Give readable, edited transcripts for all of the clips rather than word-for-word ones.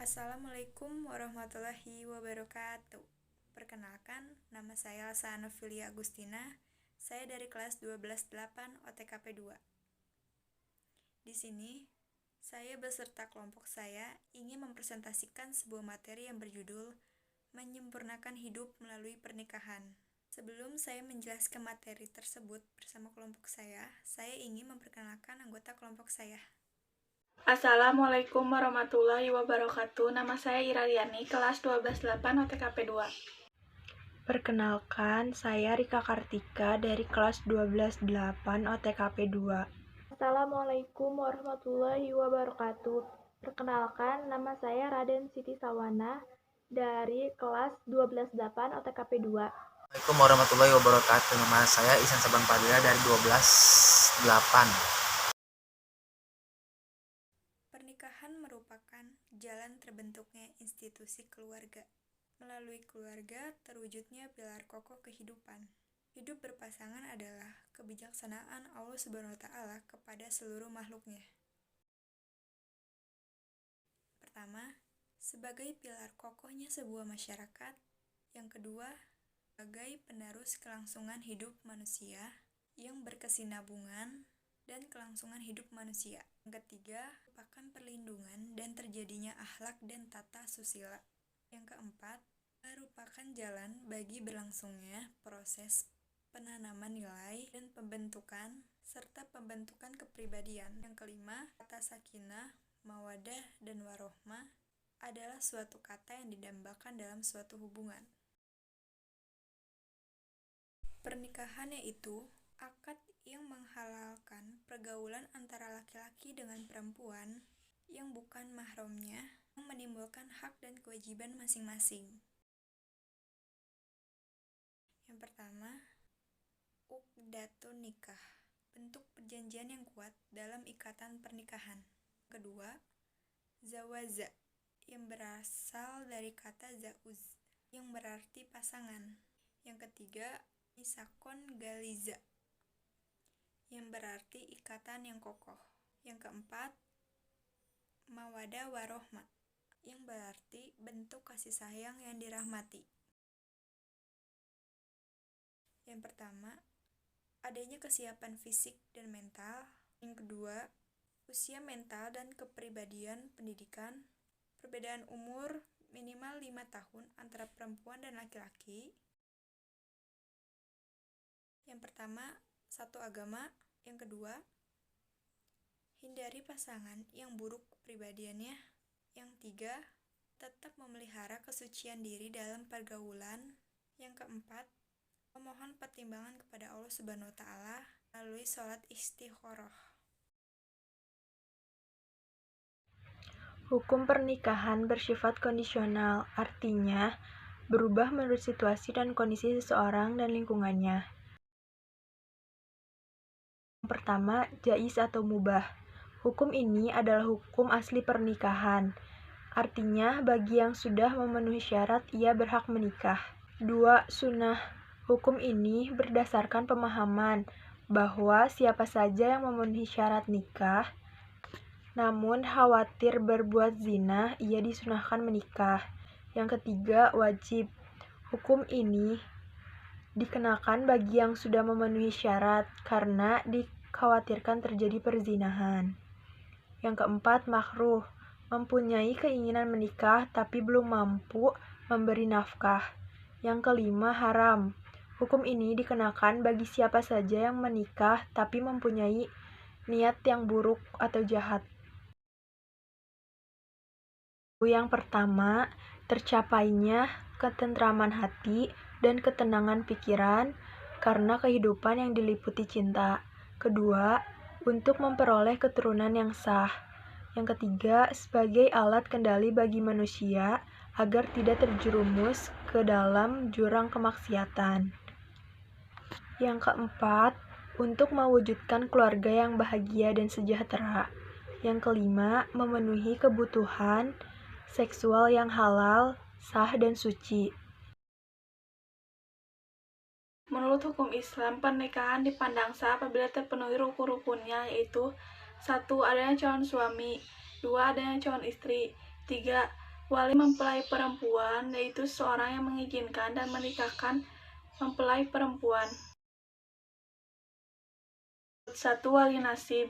Assalamualaikum warahmatullahi wabarakatuh. Perkenalkan, nama saya Lasa Anofilia Agustina. Saya dari kelas 12-8 OTKP 2. Di sini, saya beserta kelompok saya ingin mempresentasikan sebuah materi yang berjudul Menyempurnakan Hidup Melalui Pernikahan. Sebelum saya menjelaskan materi tersebut bersama kelompok saya ingin memperkenalkan anggota kelompok saya. Assalamualaikum warahmatullahi wabarakatuh. Nama saya Iraliani, kelas 12-8 OTKP 2. Perkenalkan, saya Rika Kartika dari kelas 12-8 OTKP 2. Assalamualaikum warahmatullahi wabarakatuh. Perkenalkan, nama saya Raden Siti Sawana dari kelas 12-8 OTKP 2. Assalamualaikum warahmatullahi wabarakatuh. Nama saya Ihsan Saban Fadila dari 12-8. Pernikahan merupakan jalan terbentuknya institusi keluarga. Melalui keluarga terwujudnya pilar kokoh kehidupan. Hidup berpasangan adalah kebijaksanaan Allah SWT kepada seluruh makhluknya. Pertama, sebagai pilar kokohnya sebuah masyarakat. Yang kedua, sebagai penerus kelangsungan hidup manusia yang berkesinambungan dan kelangsungan hidup manusia. Yang ketiga, merupakan perlindungan dan terjadinya akhlak dan tata susila. Yang keempat, merupakan jalan bagi berlangsungnya proses penanaman nilai dan pembentukan serta pembentukan kepribadian. Yang kelima, kata sakinah, mawadah, dan warohmah adalah suatu kata yang didambakan dalam suatu hubungan. Pernikahan yaitu akad yang menghalalkan pergaulan antara laki-laki dengan perempuan yang bukan mahramnya, yang menimbulkan hak dan kewajiban masing-masing. Yang pertama, uqdatun nikah, bentuk perjanjian yang kuat dalam ikatan pernikahan. Kedua, zawaza, yang berasal dari kata zauz, yang berarti pasangan. Yang ketiga, misakon galiza, yang berarti ikatan yang kokoh. Yang keempat, mawadah warohmah, yang berarti bentuk kasih sayang yang dirahmati. Yang pertama, adanya kesiapan fisik dan mental. Yang kedua, usia mental dan kepribadian pendidikan. Perbedaan umur minimal 5 tahun antara perempuan dan laki-laki. Yang pertama, satu agama. Yang kedua, hindari pasangan yang buruk kepribadiannya. Yang tiga, tetap memelihara kesucian diri dalam pergaulan. Yang keempat, memohon pertimbangan kepada Allah SWT melalui sholat istikharah. Hukum pernikahan bersifat kondisional, artinya berubah menurut situasi dan kondisi seseorang dan lingkungannya. Yang pertama, jaiz atau mubah. Hukum ini adalah hukum asli pernikahan. Artinya, bagi yang sudah memenuhi syarat, ia berhak menikah. 2. Sunnah. Hukum ini berdasarkan pemahaman bahwa siapa saja yang memenuhi syarat nikah, namun khawatir berbuat zina, ia disunahkan menikah. Yang ketiga, wajib. Hukum ini dikenakan bagi yang sudah memenuhi syarat karena dikhawatirkan terjadi perzinahan. Yang keempat, makruh. Mempunyai keinginan menikah tapi belum mampu memberi nafkah. Yang kelima, haram. Hukum ini dikenakan bagi siapa saja yang menikah tapi mempunyai niat yang buruk atau jahat. Yang pertama, tercapainya ketentraman hati dan ketenangan pikiran karena kehidupan yang diliputi cinta. Kedua, untuk memperoleh keturunan yang sah. Yang ketiga, sebagai alat kendali bagi manusia agar tidak terjerumus ke dalam jurang kemaksiatan. Yang keempat, untuk mewujudkan keluarga yang bahagia dan sejahtera. Yang kelima, memenuhi kebutuhan seksual yang halal, sah, dan suci. Menurut hukum Islam, pernikahan dipandang sah apabila terpenuhi rukun-rukunnya, yaitu 1. Adanya calon suami, 2. Adanya calon istri, 3. Wali mempelai perempuan yaitu seorang yang mengizinkan dan menikahkan mempelai perempuan. 1. Wali nasib,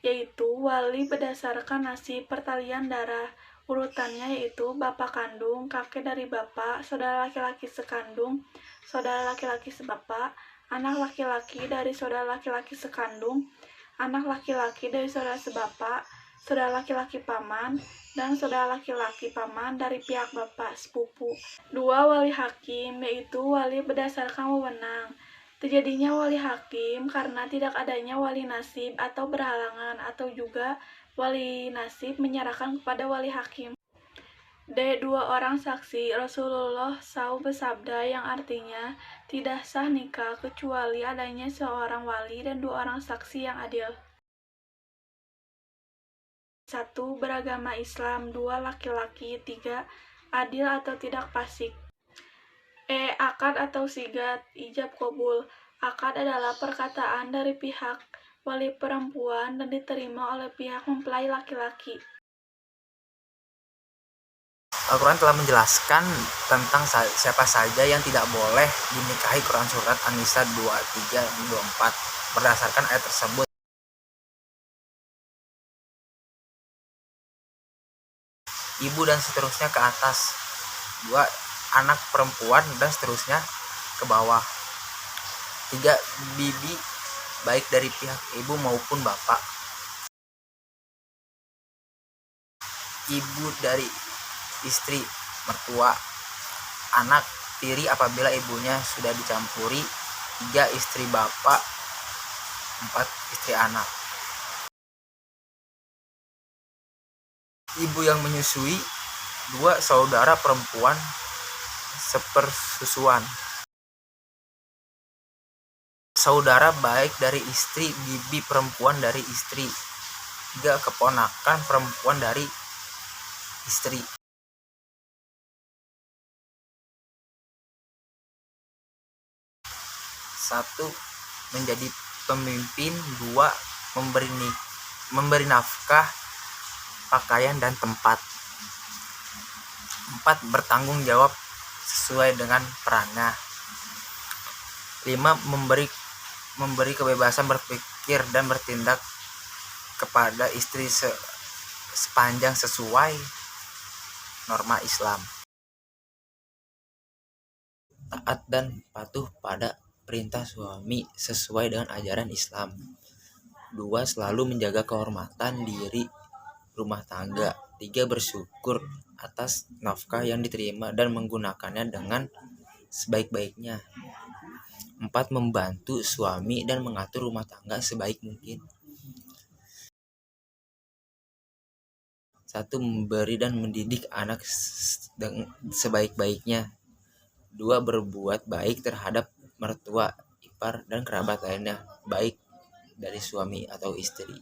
yaitu wali berdasarkan nasib pertalian darah. Urutannya yaitu bapak kandung, kakek dari bapak, saudara laki-laki sekandung, saudara laki-laki sebapak, anak laki-laki dari saudara laki-laki sekandung, anak laki-laki dari saudara sebapak, saudara laki-laki paman, dan saudara laki-laki paman dari pihak bapak sepupu. 2. Wali hakim, yaitu wali berdasarkan wewenang. Terjadinya wali hakim karena tidak adanya wali nasib atau berhalangan, atau juga wali nasib menyerahkan kepada wali hakim. D. 2 orang saksi. Rasulullah SAW bersabda yang artinya tidak sah nikah kecuali adanya seorang wali dan 2 orang saksi yang adil. 1. Beragama Islam. 2. Laki-laki. 3. Adil atau tidak fasik. Akad atau sigat, ijab kabul. Akad adalah perkataan dari pihak wali perempuan dan diterima oleh pihak mempelai laki-laki. Al-Quran telah menjelaskan tentang siapa saja yang tidak boleh dinikahi. Quran Surat An-Nisa 23 dan 24 berdasarkan ayat tersebut. Ibu dan seterusnya ke atas. 2. Anak perempuan dan seterusnya ke bawah. 3. Bibi, baik dari pihak ibu maupun bapak. Ibu dari istri, mertua. Anak tiri apabila ibunya sudah dicampuri. 3. Istri bapak. 4. Istri anak. Ibu yang menyusui. 2. Saudara perempuan sepersusuan. Saudara baik dari istri, bibi perempuan dari istri. 3. Keponakan perempuan dari istri. 1. Menjadi pemimpin. 2. Memberi nafkah, pakaian, dan tempat. 4. Bertanggung jawab sesuai dengan perannya. 5. Memberi kebebasan berpikir dan bertindak kepada istri sepanjang sesuai norma Islam. Taat dan patuh pada perintah suami sesuai dengan ajaran Islam. 2. Selalu menjaga kehormatan diri rumah tangga. 3. Bersyukur atas nafkah yang diterima dan menggunakannya dengan sebaik-baiknya. 4. Membantu suami dan mengatur rumah tangga sebaik mungkin. 1. Memberi dan mendidik anak sebaik-baiknya. 2. Berbuat baik terhadap mertua, ipar, dan kerabat lainnya, baik dari suami atau istri.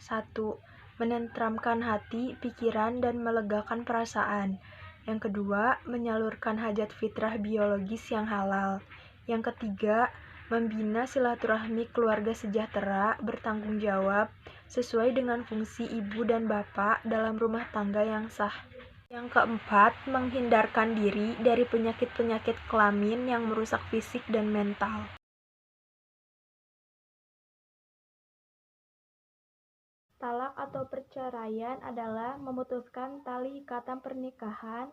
1. Menenteramkan hati, pikiran, dan melegakan perasaan. Yang kedua, menyalurkan hajat fitrah biologis yang halal. Yang ketiga, membina silaturahmi keluarga sejahtera, bertanggung jawab, sesuai dengan fungsi ibu dan bapak dalam rumah tangga yang sah. Yang keempat, menghindarkan diri dari penyakit-penyakit kelamin yang merusak fisik dan mental. Talak atau perceraian adalah memutuskan tali ikatan pernikahan.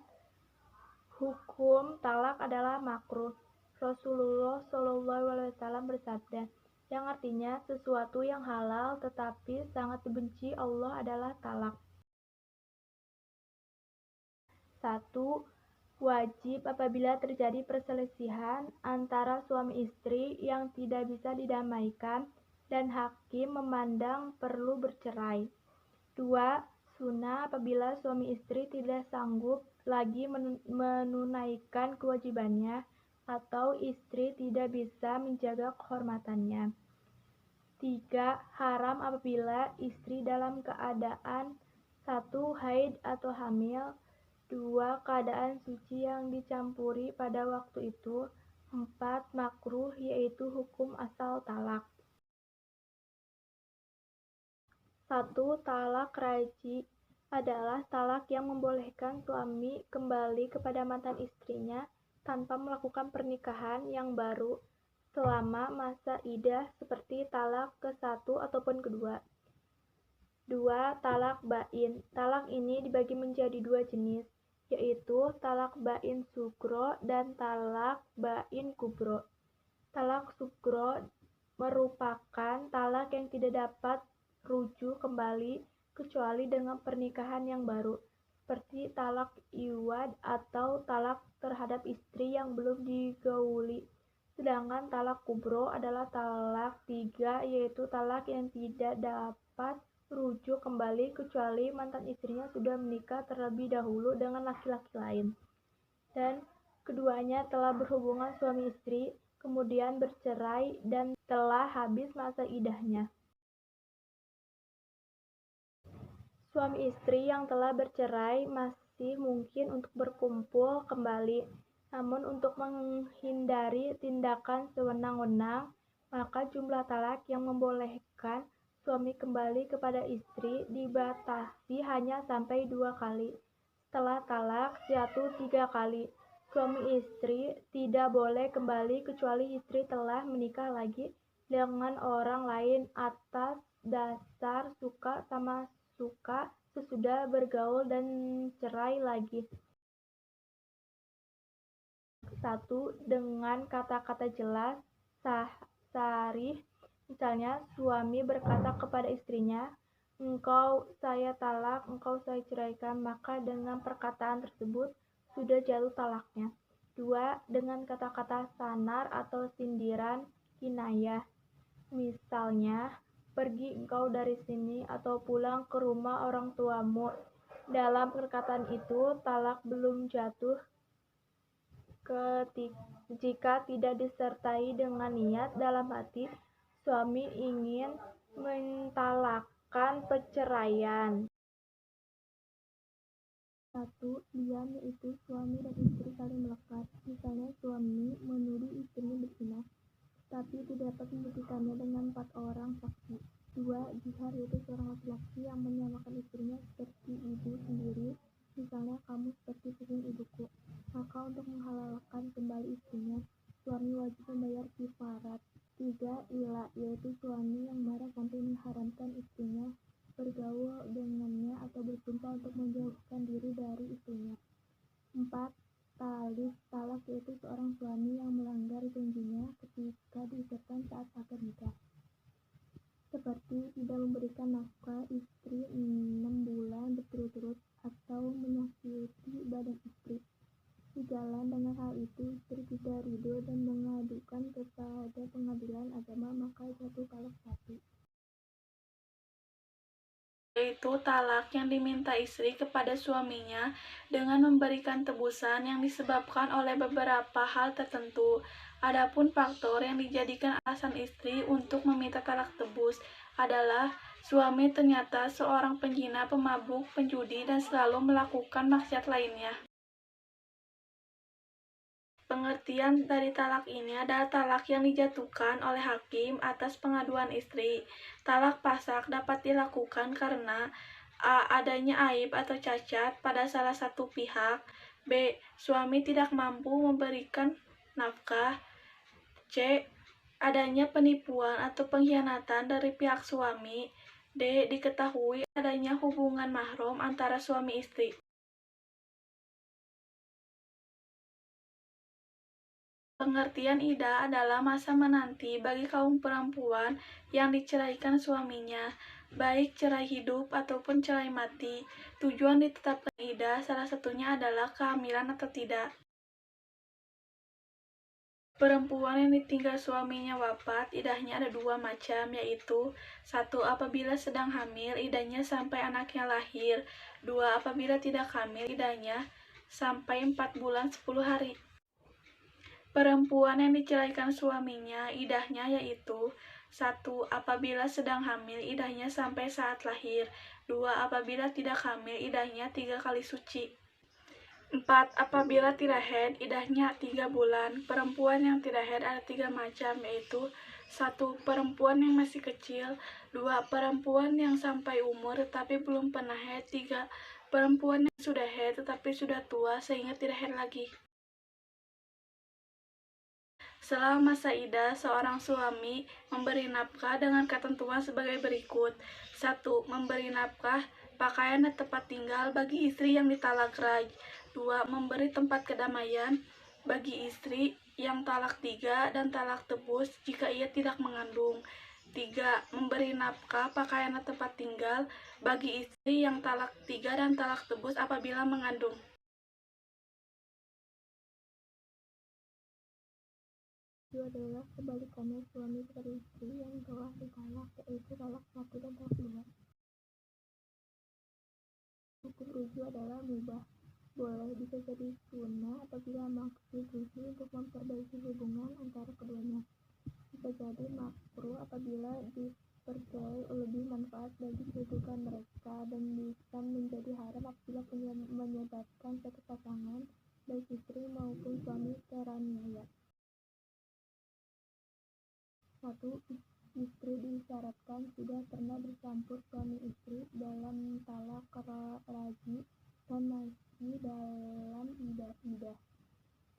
Hukum talak adalah makruh. Rasulullah SAW bersabda, yang artinya sesuatu yang halal tetapi sangat dibenci Allah adalah talak. 1. Wajib apabila terjadi perselisihan antara suami istri yang tidak bisa didamaikan dan hakim memandang perlu bercerai. 2. Sunnah apabila suami istri tidak sanggup lagi menunaikan kewajibannya atau istri tidak bisa menjaga kehormatannya. 3. Haram apabila istri dalam keadaan 1. Haid atau hamil. 2. Keadaan suci yang dicampuri pada waktu itu. 4. Makruh yaitu hukum asal talak. 1. Talak raji. adalah talak yang membolehkan suami kembali kepada mantan istrinya tanpa melakukan pernikahan yang baru selama masa iddah seperti talak ke-1 ataupun kedua. 2. Talak bain. Talak ini dibagi menjadi 2 jenis, yaitu talak bain sugro dan talak bain kubro. Talak sugro merupakan talak yang tidak dapat rujuk kembali kecuali dengan pernikahan yang baru, seperti talak iwad atau talak terhadap istri yang belum digauli. Sedangkan talak kubro adalah talak 3, yaitu talak yang tidak dapat rujuk kembali kecuali mantan istrinya sudah menikah terlebih dahulu dengan laki-laki lain, dan keduanya telah berhubungan suami istri, kemudian bercerai dan telah habis masa iddahnya. Suami istri yang telah bercerai masih mungkin untuk berkumpul kembali, namun untuk menghindari tindakan sewenang-wenang, maka jumlah talak yang membolehkan suami kembali kepada istri dibatasi hanya sampai 2 kali. Setelah talak jatuh 3 kali, suami istri tidak boleh kembali kecuali istri telah menikah lagi dengan orang lain atas dasar suka sama suka sesudah bergaul dan cerai lagi. 1. Dengan kata-kata jelas, sarih. Misalnya, suami berkata kepada istrinya, "Engkau saya talak, engkau saya ceraikan," maka dengan perkataan tersebut sudah jatuh talaknya. 2. Dengan kata-kata sanar atau sindiran kinayah. Misalnya, "Pergi engkau dari sini," atau "Pulang ke rumah orang tuamu." Dalam perkataan itu, talak belum jatuh jika tidak disertai dengan niat dalam hati suami ingin mentalakkan perceraian. 1. Diam, yaitu suami dan istri saling melekat. Misalnya, suami menuduh istrinya berzina, tapi tidak dapat membuktikannya dengan 4 orang saksi. 2. Jihar, yaitu seorang laki-laki yang menyamakan istrinya seperti ibu sendiri, misalnya, "Kamu seperti pupung ibuku." Maka untuk menghalalkan kembali istrinya, suami wajib membayar kifarat. 3. Ila, yaitu suami yang marah sampai mengharamkan istrinya bergaul dengannya atau bersumpah untuk menjauhkan diri dari istrinya. 4. Talak, yaitu seorang suami yang melanggar janjinya ketika diucapkan saat akad nikah, seperti tidak memberikan nafkah istri 6 bulan berturut-turut atau menyakiti badan istri. Sejalan dengan hal itu, istri tidak ridho dan mengadukan kepada pengadilan agama, maka jatuh talak 1. Yaitu talak yang diminta istri kepada suaminya dengan memberikan tebusan yang disebabkan oleh beberapa hal tertentu. Adapun faktor yang dijadikan alasan istri untuk meminta talak tebus adalah suami ternyata seorang penzina, pemabuk, penjudi, dan selalu melakukan maksiat lainnya. Pengertian dari talak ini adalah talak yang dijatuhkan oleh hakim atas pengaduan istri. Talak pasak dapat dilakukan karena A. Adanya aib atau cacat pada salah satu pihak. B. Suami tidak mampu memberikan nafkah. C. Adanya penipuan atau pengkhianatan dari pihak suami. D. Diketahui adanya hubungan mahram antara suami istri. Pengertian iddah adalah masa menanti bagi kaum perempuan yang diceraikan suaminya, baik cerai hidup ataupun cerai mati. Tujuan ditetapkan iddah salah satunya adalah kehamilan atau tidak. Perempuan yang ditinggal suaminya wafat, iddahnya ada 2 macam, yaitu 1. Apabila sedang hamil, iddahnya sampai anaknya lahir. 2. Apabila tidak hamil, iddahnya sampai 4 bulan 10 hari. Perempuan yang diceraikan suaminya, iddahnya yaitu 1. Apabila sedang hamil, iddahnya sampai saat lahir. 2. Apabila tidak hamil, iddahnya 3 kali suci. 4. Apabila tidak haid, iddahnya 3 bulan. Perempuan yang tidak haid ada 3 macam, yaitu 1. Perempuan yang masih kecil. 2. Perempuan yang sampai umur tetapi belum pernah haid. 3. Perempuan yang sudah haid tetapi sudah tua sehingga tidak haid lagi. Selama masa iddah, seorang suami memberi nafkah dengan ketentuan sebagai berikut. 1. Memberi nafkah pakaian dan tempat tinggal bagi istri yang ditalak rai. 2. Memberi tempat kedamaian bagi istri yang talak 3 dan talak tebus jika ia tidak mengandung. 3. Memberi nafkah pakaian dan tempat tinggal bagi istri yang talak 3 dan talak tebus apabila mengandung. Itu adalah kebalikannya suami kepada istri yang telah ditalak, yaitu talak 1 dan talak 2. Hukum rujuk adalah mubah, boleh bisa jadi sunnah apabila maksud rujuk untuk memperbaiki hubungan antara keduanya. Bisa jadi makruh apabila dipercayai lebih manfaat bagi kehidupan mereka, dan bisa menjadi haram apabila menyebabkan satu pasangan, baik istri maupun suami, teraniaya. 1. Istri disyaratkan sudah pernah bercampur suami istri dalam talak raj'i dan masih dalam iddah.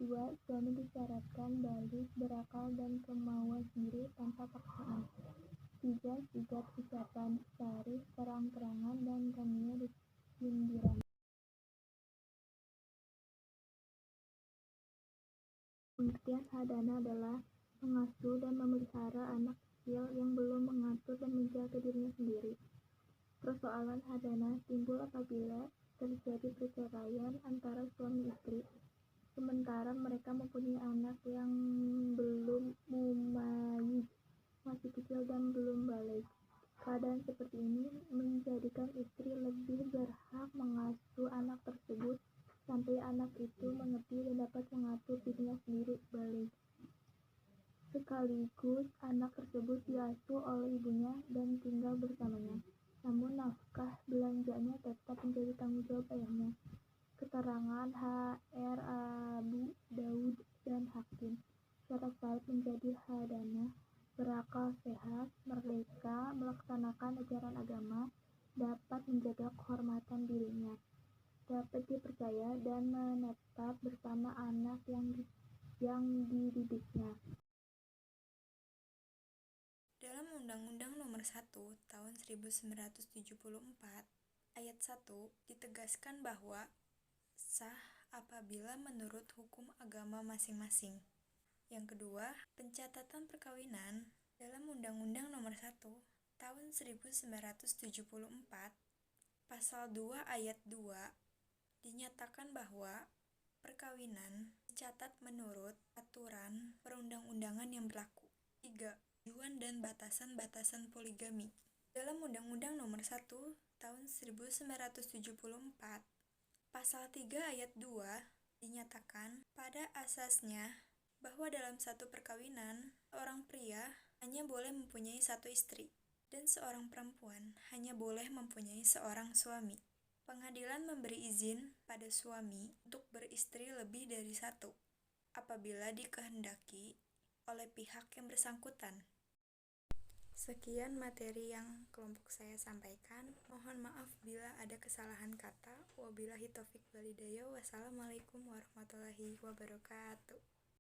2. Suami disyaratkan balik, berakal dan kemauan sendiri tanpa paksaan. 3. Sigap ucapan syarih terang-terangan dan kania sindiran. Pengertian hadana adalah mengasuh dan memelihara anak kecil yang belum mengatur dan menjaga dirinya sendiri. Persoalan hadana timbul apabila terjadi perceraian antara suami istri, sementara mereka mempunyai anak yang belum mumayyiz, masih kecil dan belum balik. Keadaan seperti ini menjadikan istri lebih berhak mengasuh anak tersebut sampai anak itu mengerti dan dapat mengatur dirinya sendiri balik. Sekaligus anak tersebut diasuh oleh ibunya dan tinggal bersamanya, namun nafkah belanjanya tetap menjadi tanggung jawab ayahnya. Keterangan H.R. Abu Daud dan Hakim. Syarat sahih menjadi hadana: berakal sehat, merdeka, melaksanakan ajaran agama, dapat menjaga kehormatan dirinya, dapat dipercaya dan menetap bersama anak yang dididiknya. Dalam Undang-Undang Nomor 1 Tahun 1974 Ayat 1 ditegaskan bahwa sah apabila menurut hukum agama masing-masing. Yang kedua, pencatatan perkawinan dalam Undang-Undang Nomor 1 Tahun 1974 Pasal 2 Ayat 2 dinyatakan bahwa perkawinan dicatat menurut aturan perundang-undangan yang berlaku. 3. Tujuan dan batasan-batasan poligami. Dalam Undang-Undang Nomor 1 Tahun 1974, Pasal 3 Ayat 2 dinyatakan pada asasnya bahwa dalam satu perkawinan, seorang pria hanya boleh mempunyai satu istri, dan seorang perempuan hanya boleh mempunyai seorang suami. Pengadilan memberi izin pada suami untuk beristri lebih dari satu, apabila dikehendaki oleh pihak yang bersangkutan. Sekian materi yang kelompok saya sampaikan. Mohon maaf bila ada kesalahan kata. Wabillahi taufiq wal hidayah. Wassalamualaikum warahmatullahi wabarakatuh.